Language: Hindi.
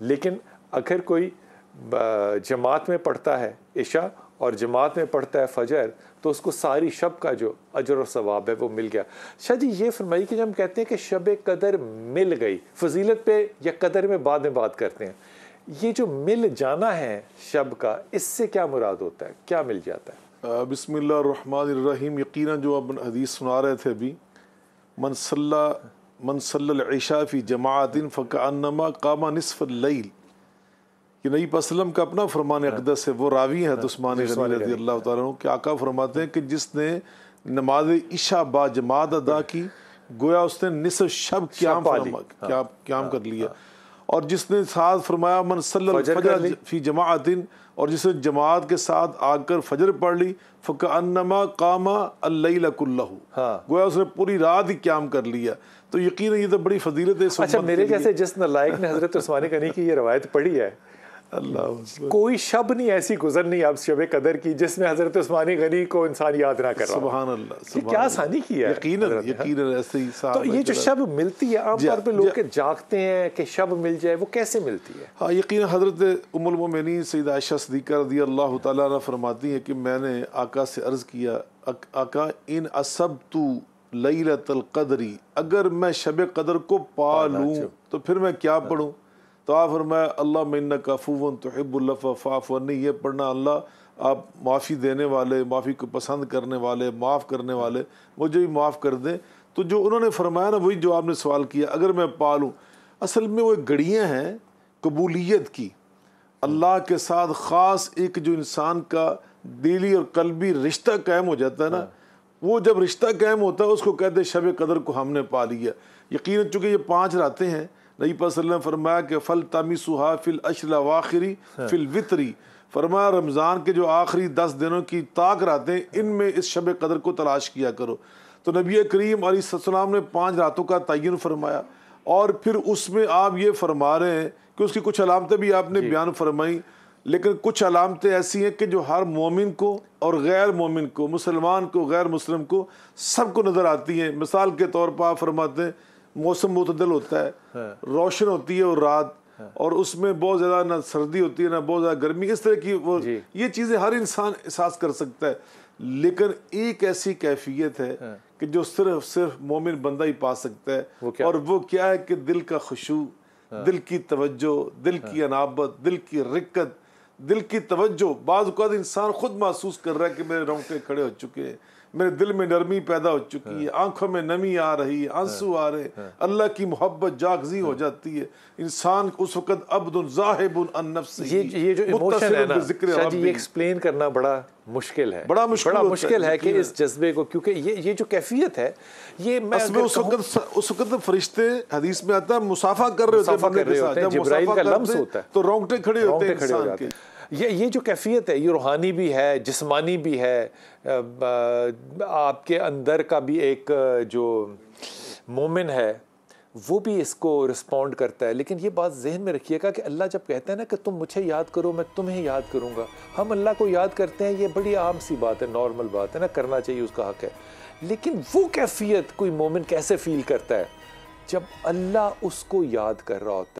लेकिन अगर कोई जमात में पढ़ता है इशा और जमात में पढ़ता है फजर, तो उसको सारी शब का जो अजर और सवाब है वो मिल गया। शाह जी ये फरमाइए कि जब हम कहते हैं कि शब कदर मिल गई, फजीलत पे या कदर में बाद में बात करते हैं, ये जो मिल जाना है शब का, इससे क्या मुराद होता है, क्या मिल जाता है? बिस्मिल्लाहिर्रहमानिर्रहीम। यकीनन जो अब हदीस सुना रहे थे अभी, मन सल्लल इशा फी जमाअतिन फकअन्नमा कामा निस्फल लैल, कि नबी वसल्लम का अपना फरमान अक़दस है, वो रावी हैं उस्मान गनी रज़ी अल्लाह तआला अन्हु के आका फरमाते हैं कि जिसने नमाज इशा बा जमात अदा की, गोया उसने निस्फ शब क़याम कर लिया। और जिसने साथ फरमाया मन सल्लल फजर फी जमाअतिन, और जिसने जमात के साथ आकर फजर पढ़ ली, फकअन्नमा कामा अल-लैल कुल्लहु, गोया उसने पूरी रात ही क़याम कर लिया। तो यकीन ये तो बड़ी फजीलत है। अच्छा, मेरे जैसे जिस नालायक ने हज़रत उस्मान गनी की ये रवायत पढ़ी है, अल्लाह, कोई शब नहीं ऐसी गुजरनी अब शब कदर की जिसमें हजरत उस्मान गनी को इंसान याद ना कर रहा। सुभान अल्लाह, क्या आसानी की है। यकीनन ऐसे ही। तो ये जो शब मिलती है आमतौर पे लोग के जागते हैं कि शब मिल जाए, वो कैसे मिलती है? हाँ, यकीनन हजरत उम्मुल मोमिनीन सैयदा आयशा सिद्दीक़ा रज़ी अल्लाह तआला अन्हा फरमाती है कि मैंने आका से अर्ज़ किया, आका इन असब्तु लैलतल क़द्री, अगर मैं शब कदर को पा लूँ तो फिर मैं क्या पढ़ूँ? तो आप फरमाया अल्लाह इन्नका अफ़ुव्वुन तुहिब्बुल अफ़्व फ़अफ़ु अन्नी, ये पढ़ना अल्लाह आप माफ़ी देने वाले, माफ़ी को पसंद करने वाले, माफ़ करने वाले, मुझे भी माफ़ कर दें। तो जो उन्होंने फरमाया ना, वही जो आपने सवाल किया, अगर मैं पा लूँ, असल में वो घड़ियाँ हैं कबूलियत की, अल्लाह के साथ ख़ास एक जो इंसान का दिली और कल्बी रिश्ता कायम हो जाता है ना, वो जब रिश्ता कायम होता है उसको कहते हैं शब कदर को हमने पा लिया। यकीनन चूँकि ये 5 रातें हैं, नबी पाक सल्लल्लाहु अलैहि वसल्लम फरमाया कि फल तमिसुहा फिल अशल अवाखिरी फिल वितरी, फरमाया रमज़ान के जो आखिरी 10 दिनों की ताक रातें, इनमें इस शब कदर को तलाश किया करो। तो नबी करीम अलैहिस्सलाम ने 5 रातों का तयन फरमाया, और फिर उसमें आप ये फरमा रहे हैं कि उसकी कुछ अलामतें भी आपने बयान फरमाई, लेकिन कुछ अलामतें ऐसी हैं कि जो हर मोमिन को और गैर मोमिन को, मुसलमान को गैर मुस्लिम को, सबको नज़र आती हैं। मिसाल के तौर पर आप फरमाते हैं मौसम मुतदल होता है, रोशन होती है और रात, और उसमें बहुत ज़्यादा ना सर्दी होती है ना बहुत ज़्यादा गर्मी, इस तरह की वो ये चीज़ें हर इंसान एहसास कर सकता है। लेकिन एक ऐसी कैफियत है कि जो सिर्फ मोमिन बंदा ही पा सकता है, और वो क्या है कि दिल का खुशू, दिल की तवज्जो, दिल की अनाबत, दिल की रिक्कत, दिल की तवज्जो। बाज़ औक़ात इंसान खुद महसूस कर रहा है कि मेरे रोंगटे खड़े हो चुके हैं, मेरे दिल में नरमी पैदा हो चुकी है, आंखों में नमी आ रही है, आंसू आ रहे हैं, अल्लाह की मोहब्बत जागज़ी हो जाती है। इंसान उस वक़्त अब्दुन ज़ाहिबुन अन नफ्सिही, ये जो इमोशन है ना शायद ये एक्सप्लेन करना बड़ा मुश्किल है, बड़ा मुश्किल है कि इस जज्बे को, क्योंकि ये जो कैफियत है, ये मैं उस वक़्त फरिश्ते, हदीस में आता है, मुसाफा कर रहे होते हैं, जिब्राइल का लम्स होता है, तो रोंगटे खड़े होते हैं इंसान के। ये जो कैफियत है, ये रूहानी भी है, जिस्मानी भी है, आपके अंदर का भी एक जो मोमिन है वो भी इसको रिस्पॉन्ड करता है। लेकिन ये बात जहन में रखिएगा कि अल्लाह जब कहता है ना कि तुम मुझे याद करो मैं तुम्हें याद करूँगा, हम अल्लाह को याद करते हैं, ये बड़ी आम सी बात है, नॉर्मल बात है ना, करना चाहिए, उसका हक है। लेकिन वो कैफियत कोई मोमिन कैसे फील करता है जब अल्लाह उसको याद कर रहा होता है।